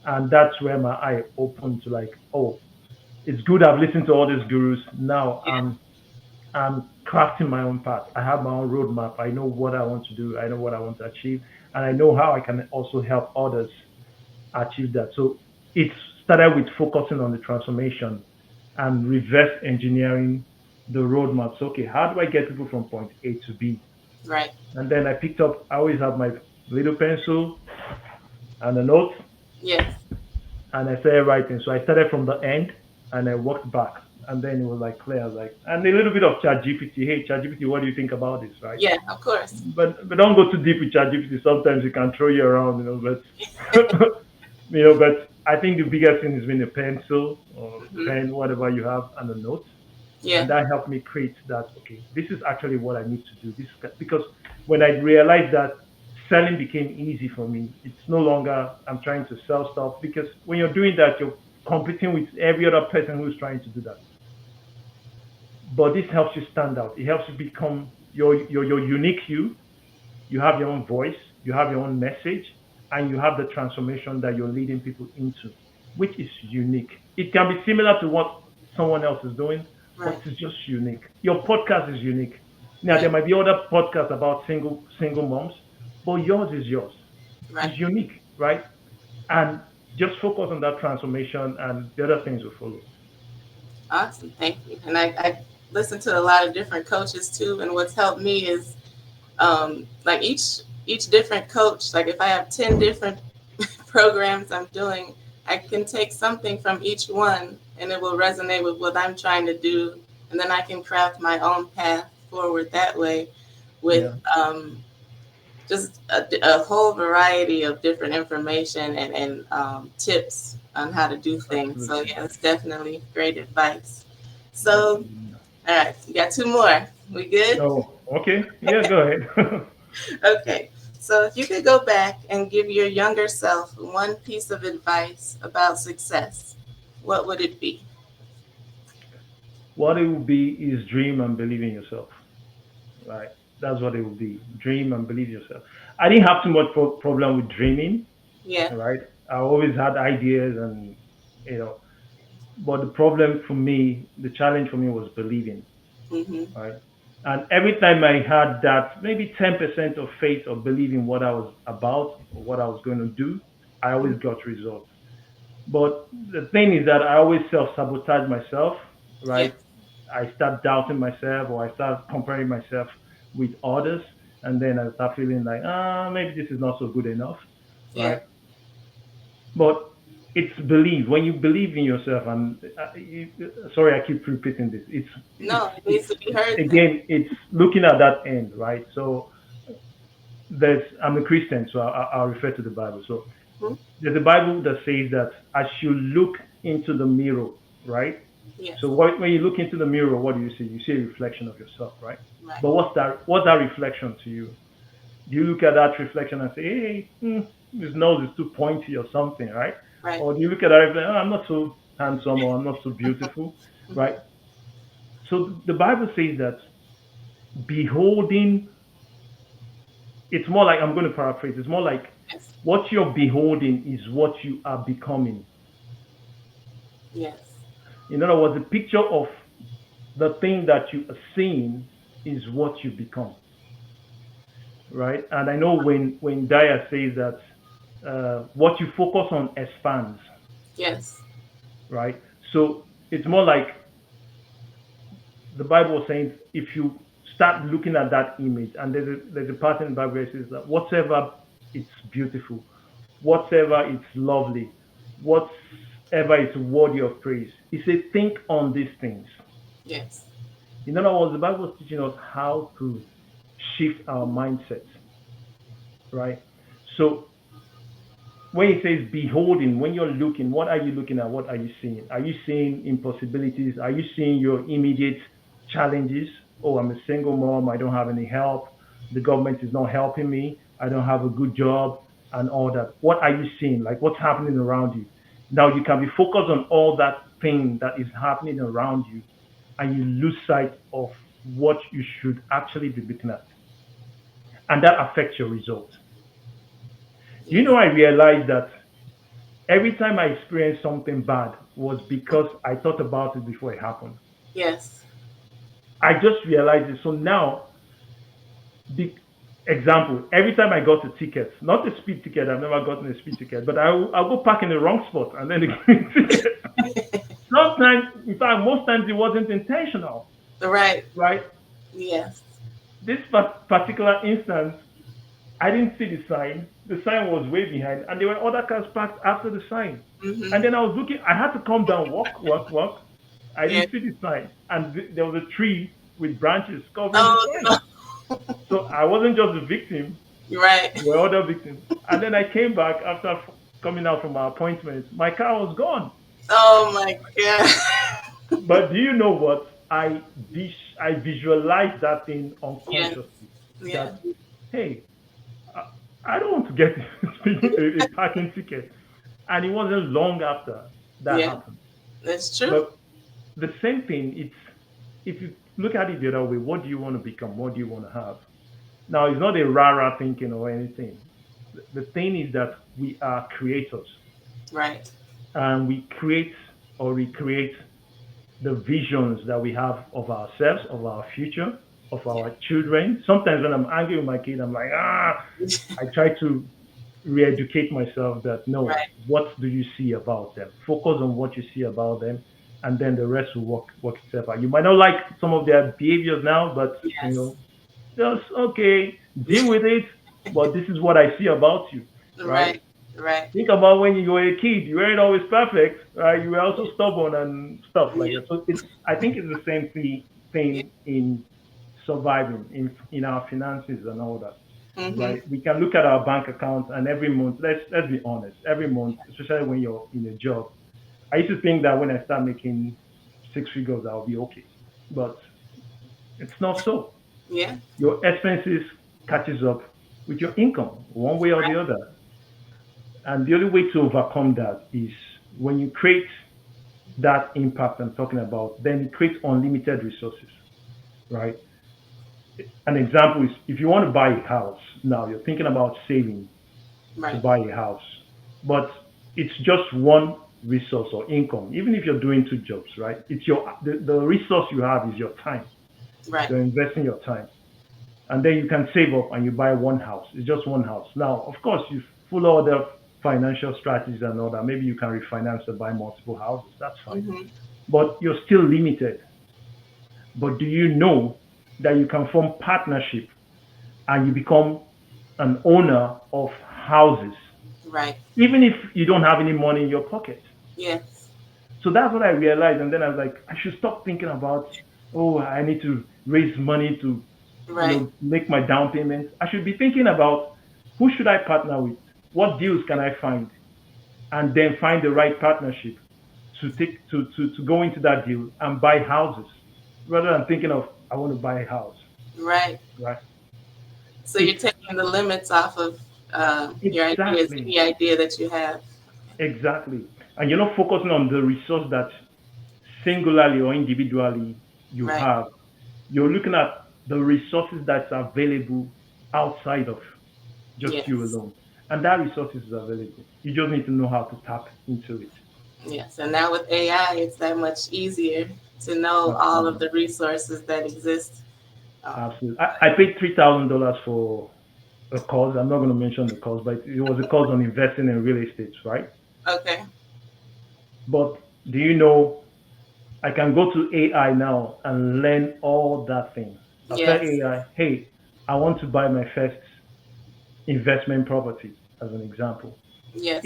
C: And that's where my eye opened to like, oh, it's good I've listened to all these gurus. Now
B: Yeah.
C: I'm crafting my own path. I have my own roadmap. I know what I want to do. I know what I want to achieve. And I know how I can also help others achieve that. So it started with focusing on the transformation and reverse engineering the roadmaps. Okay, how do I get people from point A to B?
B: Right.
C: And then I always have my little pencil and a note,
B: Yes.
C: and I started writing. So I started from the end and I worked back. And then it was like clear. I was like, and a little bit of ChatGPT. Hey, ChatGPT, what do you think about this, right?
B: Yeah. Of course.
C: But don't go too deep with ChatGPT. Sometimes it can throw you around, but but I think the biggest thing has been a pencil or
B: Hmm.
C: pen, whatever you have, and a note, and
B: Yeah.
C: that helped me create that. Okay, this is actually what I need to do. Because when I realized that selling became easy for me, it's no longer I'm trying to sell stuff because when you're doing that, you're competing with every other person who's trying to do that. But this helps you stand out. It helps you become your unique you. You have your own voice, you have your own message, and you have the transformation that you're leading people into, which is unique. It can be similar to what someone else is doing, but
B: Right.
C: it's just unique. Your podcast is unique. Now
B: Right.
C: there might be other podcasts about single moms, but yours is yours.
B: Right.
C: It's unique, right? And just focus on that transformation and the other things will follow.
B: Awesome. Thank you. And I listen to a lot of different coaches too. And what's helped me is like each different coach. Like if I have 10 different programs I'm doing, I can take something from each one and it will resonate with what I'm trying to do. And then I can craft my own path forward that way with
C: Yeah,
B: just a whole variety of different information and tips on how to do things. So,
C: absolutely.
B: yeah, it's definitely great advice.
C: Yeah.
B: So, all right, you got two more. We good?
C: Oh, okay. Yeah, go ahead.
B: Okay. So, if you could go back and give your younger self one piece of advice about success, what would it be?
C: What it will be is dream and believe in yourself. Right? That's what it will be. Dream and believe yourself. I didn't have too much problem with dreaming.
B: Yeah.
C: Right? I always had ideas and you know, but the problem for me, the challenge for me was believing.
B: Mm-hmm.
C: Right? And every time I had that maybe 10% of faith or believing what I was about or what I was going to do, I always got results. But the thing is that I always self sabotage myself,
B: Yeah.
C: right? I start doubting myself or I start comparing myself with others. And then I start feeling like, maybe this is not so good enough,
B: Yeah.
C: right? But it's believe. When you believe in yourself, and sorry, I keep repeating this.
B: No, it needs to be heard then.
C: It's looking at that end, right? So I'm a Christian, so I'll refer to the Bible. So
B: Hmm.
C: there's a Bible that says that as you look into the mirror, right?
B: Yes.
C: So when you look into the mirror, what do you see? You see a reflection of yourself, right?
B: Right.
C: But what's that reflection to you? Do you look at that reflection and say, hey, his nose is too pointy or something, right?
B: Right.
C: Or do you look at that reflection, oh, I'm not so handsome or I'm not so beautiful, right?
B: Hmm.
C: So the Bible says that beholding, it's more like, I'm going to paraphrase, it's more like
B: Yes.
C: what you're beholding is what you are becoming.
B: Yes.
C: In other words, the picture of the thing that you are seeing is what you become, right? And I know when Daya says that what you focus on expands,
B: Yes.
C: right? So it's more like the Bible was saying if you start looking at that image, and there's a part in the Bible where it says that whatever it's beautiful, whatever it's lovely, whatever is worthy of praise, he said, think on these things.
B: Yes.
C: In other words, the Bible is teaching us how to shift our mindset, right? So when it says beholding, when you're looking, what are you looking at? What are you seeing? Are you seeing impossibilities? Are you seeing your immediate challenges? Oh, I'm a single mom. I don't have any help. The government is not helping me. I don't have a good job and all that. What are you seeing? Like what's happening around you? Now you can be focused on all that thing that is happening around you and you lose sight of what you should actually be looking at. And that affects your results. Do you
B: Yes.
C: know I realized that every time I experienced something bad was because I thought about it before it happened.
B: Yes.
C: I just realized it. So now, the example, every time I got a ticket, not a speed ticket, I've never gotten a speed ticket, but I'll go park in the wrong spot and then they give me a ticket. Sometimes, in fact, most times it wasn't intentional,
B: Right.
C: right?
B: Yes.
C: This particular instance, I didn't see the sign. The sign was way behind, and there were other cars parked after the sign.
B: Mm-hmm.
C: And then I was looking, I had to come down, walk, walk, walk. I
B: Yes.
C: didn't see the sign. And there was a tree with branches covering the
B: Oh
C: sign.
B: no.
C: So I wasn't just the victim,
B: You're right.
C: there were other victims. And then I came back after coming out from our appointments, my car was gone.
B: Oh my God.
C: But do you know what? I visualized that thing
B: Yeah.
C: unconsciously.
B: Yeah.
C: That hey, I, I don't want to get a parking ticket, and it wasn't long after that
B: Yeah.
C: happened.
B: That's true.
C: But the same thing, it's if you look at it the other way, what do you want to become? What do you want to have? Now, it's not a rah-rah thinking or anything. The thing is that we are creators,
B: Right.
C: and we create or recreate the visions that we have of ourselves, of our future, of
B: Yeah.
C: our children. Sometimes when I'm angry with my kid, I'm like, I try to re-educate myself that no,
B: Right.
C: what do you see about them? Focus on what you see about them, and then the rest will work itself out. You might not like some of their behaviors now, but
B: Yes.
C: just okay, deal with it. But this is what I see about you, right?
B: Right. Right.
C: Think about when you were a kid. You weren't always perfect, right? You were also stubborn and stuff like
B: Yeah.
C: that. So I think it's the same
B: Yeah.
C: thing in surviving in our finances and all that,
B: Mm-hmm.
C: right? We can look at our bank account and every month. Let's be honest. Every month, especially when you're in a job, I used to think that when I start making six figures, I'll be okay, but it's not so.
B: Yeah.
C: Your expenses catches up with your income one way or the other. And the only way to overcome that is when you create that impact I'm talking about, then it creates unlimited resources, right? An example is if you want to buy a house now, you're thinking about saving to
B: Right.
C: buy a house, but it's just one resource or income. Even if you're doing two jobs, right? It's the resource you have is your time.
B: Right.
C: You're investing your time. And then you can save up and you buy one house. It's just one house. Now, of course, you follow other financial strategies and all that. Maybe you can refinance to buy multiple houses. That's fine.
B: Mm-hmm.
C: But you're still limited. But do you know that you can form partnership and you become an owner of houses,
B: Right.
C: even if you don't have any money in your pocket?
B: Yes.
C: So that's what I realized. And then I was like, I should stop thinking about, oh, I need to raise money to,
B: Right.
C: make my down payments. I should be thinking about who should I partner with? What deals can I find? And then find the right partnership to take to go into that deal and buy houses rather than thinking of I want to buy a house.
B: Right.
C: Right.
B: So you're
C: It's
B: taking the limits off of your ideas,
C: exactly,
B: any idea that you have.
C: exactly. And you're not focusing on the resource that singularly or individually you
B: Right.
C: have. You're looking at the resources that's available outside of just you
B: Yes.
C: alone. And that resources is available. You just need to know how to tap into it.
B: Yes. And now with AI, it's that much easier to know all of
C: Absolutely.
B: the resources that exist. Um,
C: Absolutely. I paid $3,000 for a course. I'm not going to mention the course, but it was a course on investing in real estate, right?
B: okay.
C: But do you know I can go to AI now and learn all that thing. I'll tell
B: Yes.
C: AI, hey, I want to buy my first investment property, as an example.
B: Yes.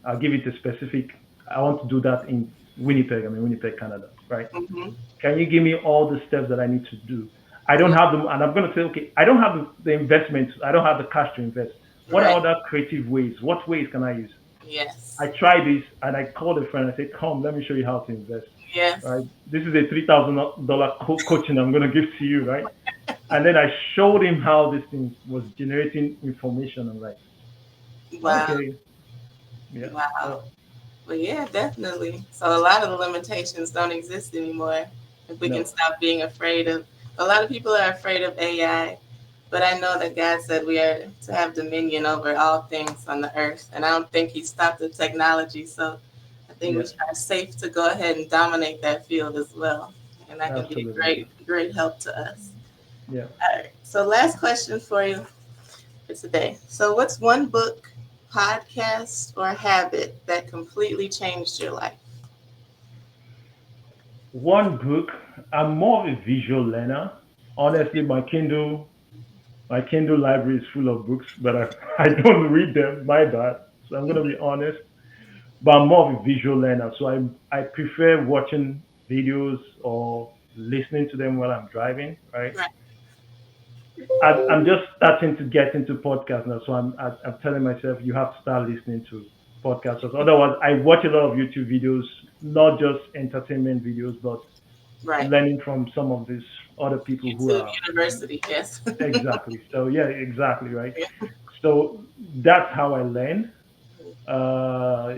C: I'll give it a specific, I want to do that in Winnipeg, Winnipeg, Canada, right?
B: Mm-hmm.
C: Can you give me all the steps that I need to do? I don't
B: Yeah.
C: have them, and I'm going to say, okay, I don't have the investment, I don't have the cash to invest. What
B: Right.
C: are other creative ways? What ways can I use?
B: Yes.
C: I try this, and I called a friend. I said, "Come, let me show you how to invest."
B: Yes.
C: Right? This is a $3,000 coaching I'm going to give to you, right? And then I showed him how this thing was generating information. I'm like,
B: Wow.
C: okay, yeah.
B: Wow. Well, yeah, definitely. So a lot of the limitations don't exist anymore. If we can
C: No,
B: stop being afraid of, a lot of people are afraid of AI, but I know that God said we are to have dominion over all things on the earth, and I don't think He stopped the technology. So I think we
C: yeah,
B: are safe to go ahead and dominate that field as well, and that can be a
C: absolutely,
B: great help to us.
C: yeah.
B: All right. So last question for you for today. So what's one book, podcast, or habit that completely changed your life?
C: One book. I'm more of a visual learner. Honestly, my Kindle library is full of books, but I don't read them. My bad. So I'm gonna be honest. But I'm more of a visual learner, so I prefer watching videos or listening to them while I'm driving. Right.
B: Right.
C: I'm just starting to get into podcasts now, so I'm telling myself you have to start listening to podcasters. Otherwise, I watch a lot of YouTube videos, not just entertainment videos, but
B: Right.
C: learning from some of these other people who
B: YouTube
C: are
B: University, yes.
C: exactly. So yeah, exactly right.
B: Yeah.
C: So that's how I learn.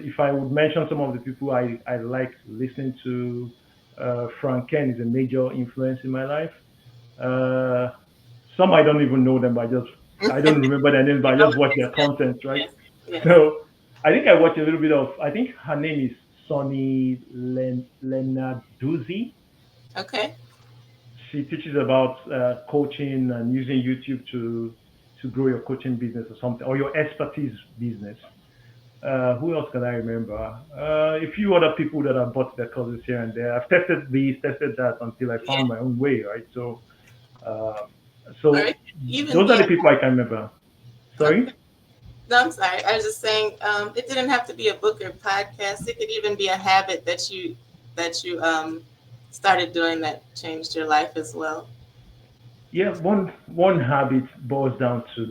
C: If I would mention some of the people I like listening to, Frank Ken is a major influence in my life. Uh, some I don't even know them, but I don't remember their names,
B: You
C: but I
B: know
C: just
B: what
C: watch
B: they
C: their
B: said.
C: content, right?
B: Yes, yes.
C: So I think I watch a little bit of. I think her name is Sonny Lenarduzzi.
B: Okay.
C: She teaches about coaching and using YouTube to grow your coaching business or something, or your expertise business. Who else can I remember? A few other people that have bought their courses here and there. I've tested these, tested that until I
B: Yeah.
C: found my own way, right? So, uh,
B: Or
C: so
B: it could even
C: those
B: be
C: are
B: a
C: the people I can remember.
B: okay.
C: Sorry?
B: No, I'm sorry. I was just saying, it didn't have to be a book or podcast. It could even be a habit that you started doing that changed your life as well.
C: Yeah, one habit boils down to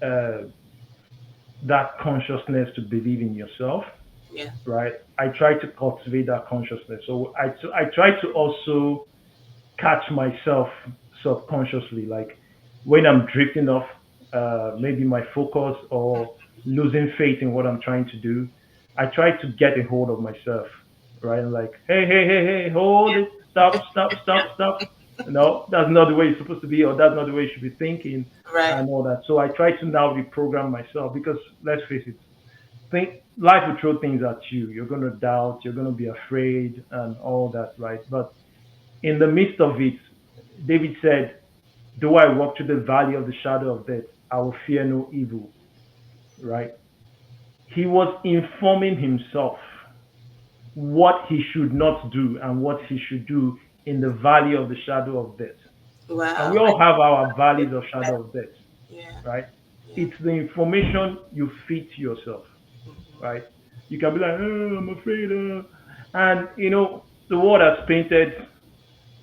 C: uh, that consciousness to believe in yourself,
B: Yeah.
C: right? I try to cultivate that consciousness. So I try to also catch myself subconsciously, like when I'm drifting off, maybe my focus or losing faith in what I'm trying to do. I try to get a hold of myself, right? And like, hey, hey, hey, hey, hold it, stop, stop, stop, stop. No, that's not the way it's supposed to be, or that's not the way you should be thinking,
B: Right.
C: and all that. So I try to now reprogram myself because let's face it, life will throw things at you. You're gonna doubt, you're gonna be afraid, and all that, right? But in the midst of it, David said, though I walk through the valley of the shadow of death, I will fear no evil, right? He was informing himself what he should not do and what he should do in the valley of the shadow of death. And we
B: Wow.
C: all have our
B: Yeah.
C: valleys of shadow of death,
B: Yeah.
C: right?
B: Yeah.
C: It's the information you feed to yourself, right? You can be like, oh, I'm afraid. And, the world has painted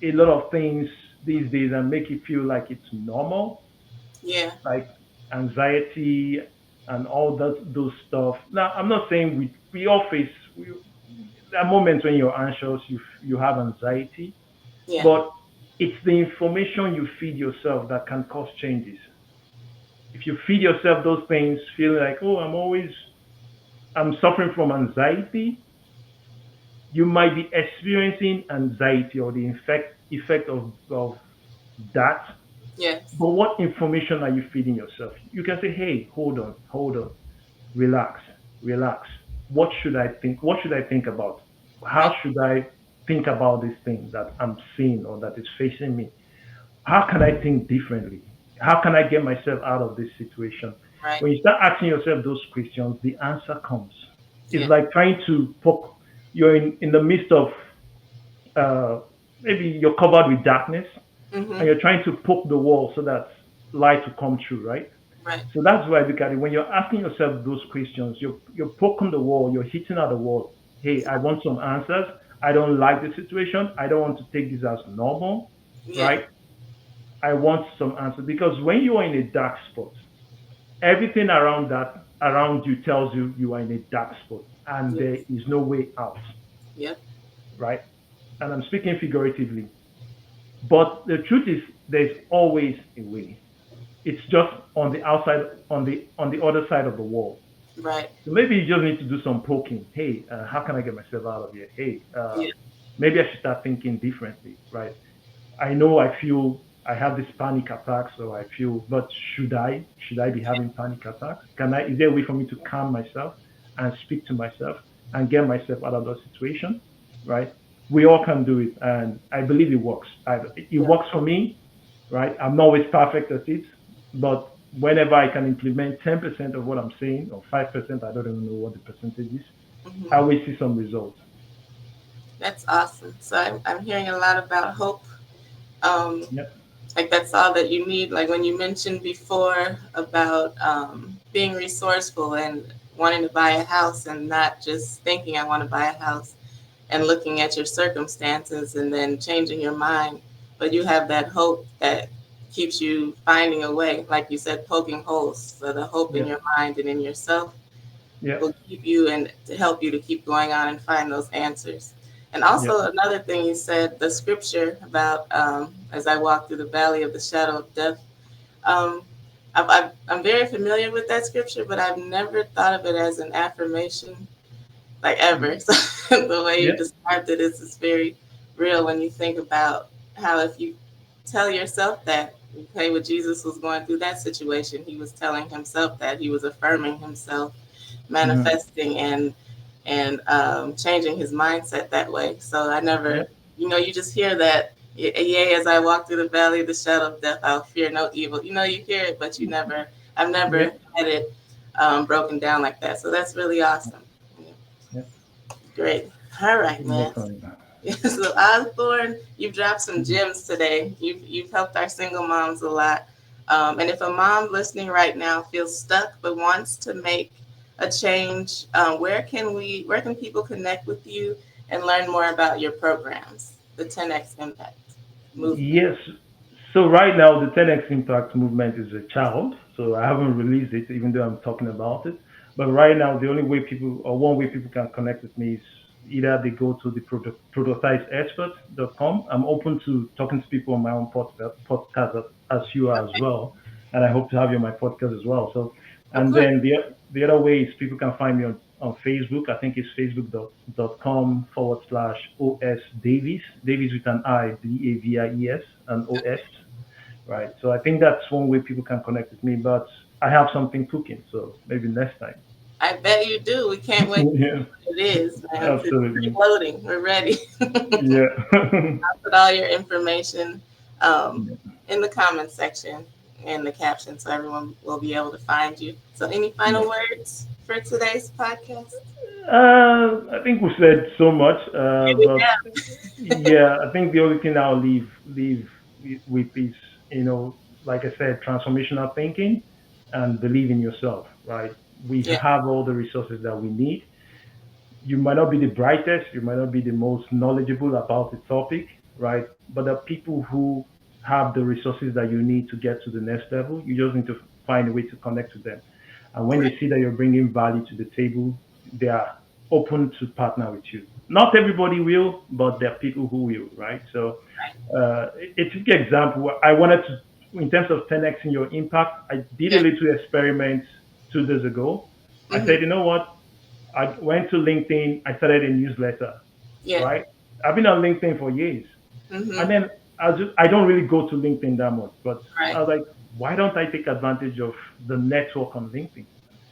C: a lot of things these days and make it feel like it's normal,
B: Yeah.
C: like anxiety and all those stuff. Now, I'm not saying we all face there are moments when you're anxious, you have anxiety,
B: Yeah.
C: but it's the information you feed yourself that can cause changes. If you feed yourself those things, feeling like, oh, I'm suffering from anxiety, you might be experiencing anxiety or the effect of that.
B: Yes.
C: But what information are you feeding yourself? You can say, hey, hold on, relax, relax. What should I think? What should I think about? How
B: Right.
C: should I think about this thing that I'm seeing or that is facing me? How can I think differently? How can I get myself out of this situation?
B: Right.
C: When you start asking yourself those questions, the answer comes. It's
B: Yeah.
C: like trying to poke, you're in the midst of, uh, maybe you're covered with darkness and
B: Mhm.
C: you're trying to poke the wall so that light will come through, right?
B: Right.
C: So that's why I look at it. When you're asking yourself those questions, you're poking the wall, you're hitting at the wall. Hey, I want some answers. I don't like the situation. I don't want to take this as normal,
B: Yeah.
C: right? I want some answers because when you are in a dark spot, everything around you tells you you are in a dark spot and there
B: Yes.
C: is no way out,
B: Yep.
C: right? And I'm speaking figuratively. But the truth is there's always a way. It's just on the outside, on the other side of the wall.
B: Right.
C: So maybe you just need to do some poking. Hey, how can I get myself out of here? Hey,
B: Yeah.
C: maybe I should start thinking differently, right? I know I feel I have this panic attacks, or I feel, but should I be having panic attacks? Can I? Is there a way for me to calm myself and speak to myself and get myself out of that situation? Right? We all can do it, and I believe it works. It
B: Yeah.
C: works for me, right? I'm not always perfect at it, but whenever I can implement 10% of what I'm saying, or 5%, I don't even know what the percentage is, I
B: Mhm.
C: always see some results.
B: That's awesome. So I'm hearing a lot about hope. Um,
C: Yeah,
B: like that's all that you need. Like when you mentioned before about being resourceful and wanting to buy a house and not just thinking I want to buy a house and looking at your circumstances and then changing your mind, but you have that hope that keeps you finding a way. Like you said, poking holes. So the hope in
C: yeah,
B: your mind and in yourself.
C: Yeah.
B: will keep you and to help you to keep going on and find those answers. And
C: Yeah.
B: also another thing you said, the scripture about as I walk through the valley of the shadow of death. Um, I'm very familiar with that scripture, but I've never thought of it as an affirmation like ever. So the way you
C: Yeah.
B: described it is very real when you think about how if you tell yourself that, okay, what Jesus was going through that situation, he was telling himself that he was affirming himself,
C: Hmm.
B: manifesting and changing his mindset that way. So I
C: Yeah.
B: never, you just hear that. Yea, as I walk through the valley of the shadow of death, I'll fear no evil. You hear it, but I've
C: Yeah.
B: never had it broken down like that. So that's really awesome. Yeah.
C: Yeah.
B: Great. All right, man.
C: Work on it.
B: So Osborne, you've dropped some
C: Mhm.
B: gems today. You've helped our single moms a lot. And if a mom listening right now feels stuck but wants to make a change, where can people connect with you and learn more about your programs, the 10x Impact movement?
C: Yes. So right now, the 10x Impact movement is a child. So I haven't released it, even though I'm talking about it. But right now, the only way people, or one way people can connect with me is either they go to the prototypesexpert.com. I'm open to talking to people on my own podcast as you are as
B: Okay.
C: well. And I hope to have you on my podcast as well. So,
B: Of
C: and
B: course.
C: then the other way is people can find me on Facebook. I think it's facebook.com/ OS Davies, Davies with an I, Davies, and OS, right? So I think that's one way people can connect with me, but I have something cooking, so maybe next time.
B: I bet you do. We can't wait to
C: Yeah,
B: see what it is, man. It's
C: absolutely.
B: loading. We're ready.
C: Yeah.
B: Put all your information um,
C: Yeah.
B: in the comments section and the caption so everyone will be able to find you. So, any
C: Yeah.
B: final words for today's podcast?
C: I think we said so much, but
B: Yeah.
C: yeah, I think the only thing I'll leave with is, like I said, transformational thinking and believe in yourself, right? We
B: Yeah.
C: have all the resources that we need. You might not be the brightest, you might not be the most knowledgeable about the topic, right? But the people who have the resources that you need to get to the next level, you just need to find a way to connect with them. And when
B: Right.
C: they see that you're bringing value to the table, they are open to partner with you. Not everybody will, but there are people who will, right? So,
B: Right.
C: a typical example, I wanted to, in terms of 10x in your impact, I did a
B: Yeah.
C: little experiment 2 days ago. I
B: Hmm.
C: said, you know what? I went to LinkedIn. I started a newsletter,
B: Yeah.
C: right? I've been on LinkedIn for years,
B: Hmm.
C: and then I don't really go to LinkedIn that much, but I
B: Right.
C: was like, why don't I take advantage of the network on LinkedIn?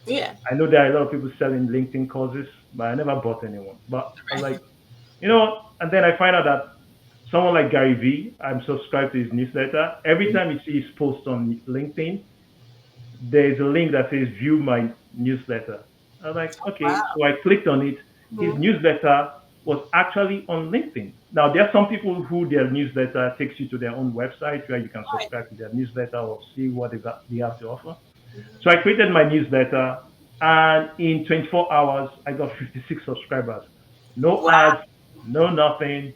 B: Yeah.
C: I know there are a lot of people selling LinkedIn courses, but I never bought anyone. But I was
B: Right.
C: like, what? And then I find out that someone like Gary V, I'm subscribed to his newsletter. Every
B: Mhm.
C: time you see his post on LinkedIn, there's a link that says view my newsletter. I was like, okay.
B: Wow.
C: So I clicked on it. His
B: Hmm.
C: newsletter was actually on LinkedIn. Now, there are some people who their newsletter takes you to their own website where you can
B: Right.
C: subscribe to their newsletter or see what they have to offer. So
B: Hmm.
C: I created my newsletter, and in 24 hours, I got 56 subscribers. No
B: Wow.
C: ads, no nothing.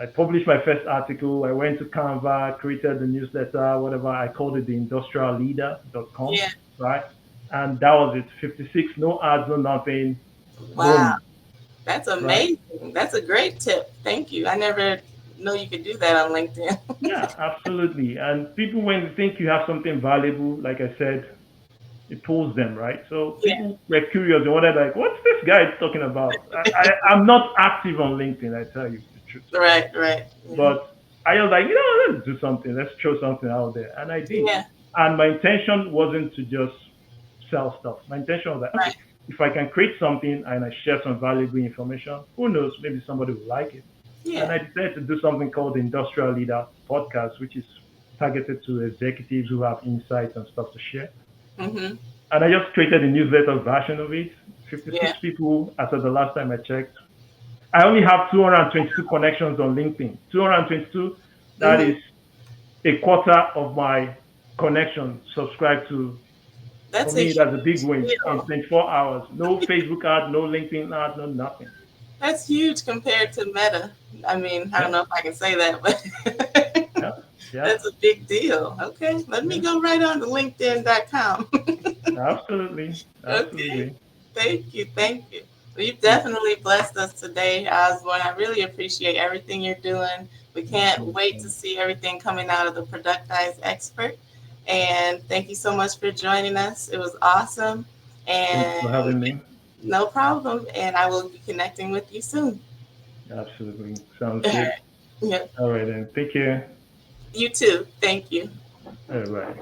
C: I published my first article. I went to Canva, created the newsletter, whatever. I called it the industrialleader.com,
B: Yeah.
C: right? And that was it. 56, no ads, no nothing.
B: Wow.
C: Boom,
B: That's
C: right?
B: amazing. That's a great tip. Thank you. I never know you could do that on LinkedIn.
C: Yeah, absolutely. And people, when they think you have something valuable, like I said, it pulls them, right? So
B: Yeah.
C: people were curious and were like, what's this guy talking about? I'm not active on LinkedIn, I tell you the truth.
B: Right. Right. Yeah.
C: But I was like, let's do something. Let's throw something out there. And I did.
B: Yeah.
C: And my intention wasn't to just sell stuff. My intention was like, okay,
B: Right.
C: if I can create something and I share some valuable information, who knows, maybe somebody will like it. And
B: Yeah.
C: I decided to do something called the Industrial Leader Podcast, which is targeted to executives who have insights and stuff to share.
B: Hmm.
C: And I just created a newsletter version of it. 56
B: Yeah.
C: people as of the last time I checked. I only have 222 connections on LinkedIn. 222, that
B: Hmm.
C: is a quarter of my connection subscribed to. For
B: That's a
C: me, that's a big
B: huge
C: win in
B: deal.
C: 24 hours. No Facebook ad, no LinkedIn ad, no nothing.
B: That's huge compared to Meta. I mean, I don't
C: Yeah,
B: know if I can say that, but
C: yeah, yeah,
B: that's a big deal. Okay, let me
C: yeah.
B: go right on to LinkedIn.com.
C: Absolutely,
B: Okay.
C: absolutely.
B: Thank you. Thank you. Well, you've definitely blessed us today, Osborne. I really appreciate everything you're doing. We can't wait to see everything coming out of the Productize Expert. And thank you so much for joining us. It was awesome.
C: Thanks for
B: And
C: having me.
B: no problem. And I will be connecting with you soon.
C: Absolutely. Sounds
B: All
C: good.
B: right. Yeah.
C: All right, then. Take care.
B: You too. Thank you.
C: All right.